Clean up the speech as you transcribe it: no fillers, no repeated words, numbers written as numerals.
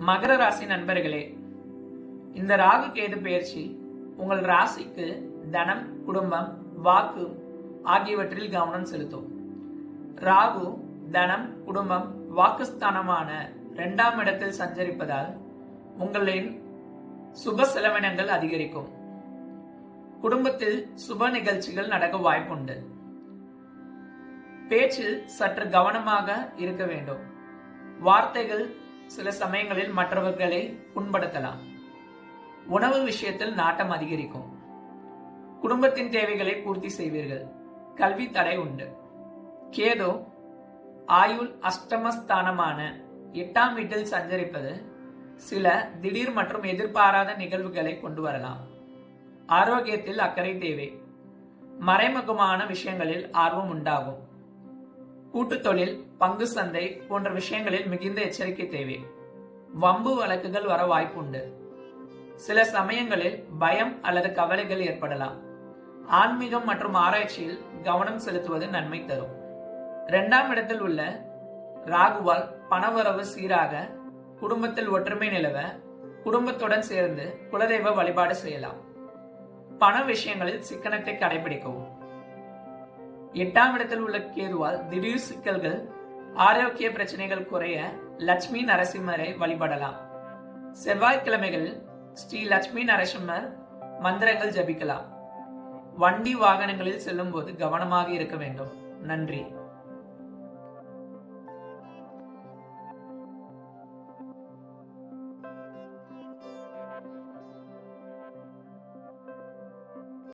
மகர ராசி நண்பர்களே, இந்த ராகு கேது பயிற்சி உங்கள் ராசிக்கு தனம், குடும்பம், வாக்கு ஆகியவற்றில் கவனம் செலுத்தும். ராகு தனம், குடும்பம், வாக்குஸ்தானமான 2ஆம் இடத்தில் சஞ்சரிப்பதால் உங்களின் சுப செலவினங்கள் அதிகரிக்கும். குடும்பத்தில் சுப நிகழ்ச்சிகள் நடக்க வாய்ப்புண்டு. பேச்சில் சற்று கவனமாக இருக்க வேண்டும். வார்த்தைகள் சில சமயங்களில் மற்றவர்களை புண்படுத்தலாம். உணவு விஷயத்தில் நாட்டம் அதிகரிக்கும். குடும்பத்தின் தேவைகளை பூர்த்தி செய்வீர்கள். கல்வி தடை உண்டு. கேது ஆயுள் அஷ்டமஸ்தானமான 8ஆம் வீட்டில் சஞ்சரிப்பது சில திடீர் மற்றும் எதிர்பாராத நிகழ்வுகளை கொண்டு வரலாம். ஆரோக்கியத்தில் அக்கறை தேவை. மறைமுகமான விஷயங்களில் ஆர்வம் உண்டாகும். கூட்டு தொழில், பங்கு சந்தை போன்ற விஷயங்களில் மிகுந்த எச்சரிக்கை தேவை. வம்பு வழக்குகள் வர வாய்ப்புண்டு. சில சமயங்களில் பயம் அல்லது கவலைகள் ஏற்படலாம். ஆன்மீகம் மற்றும் ஆராய்ச்சியில் கவனம் செலுத்துவது நன்மை தரும். 2ஆம் இடத்தில் உள்ள ராகுவால் பணவரவு சீராக, குடும்பத்தில் ஒற்றுமை நிலவ, குடும்பத்துடன் சேர்ந்து குலதெய்வ வழிபாடு செய்யலாம். பண விஷயங்களில் சிக்கனத்தை கடைபிடிக்கவும். 8ஆம் இடத்தில் உள்ள கேதுவால் திடீர் சிக்கல்கள், ஆரோக்கிய பிரச்சனைகள் குறைய லட்சுமி நரசிம்மரை வழிபடலாம். செவ்வாய்க்கிழமைகளில் ஸ்ரீ லட்சுமி நரசிம்மர் மந்திரங்கள் ஜபிக்கலாம். வண்டி வாகனங்களில் செல்லும் போது கவனமாக இருக்க வேண்டும். நன்றி.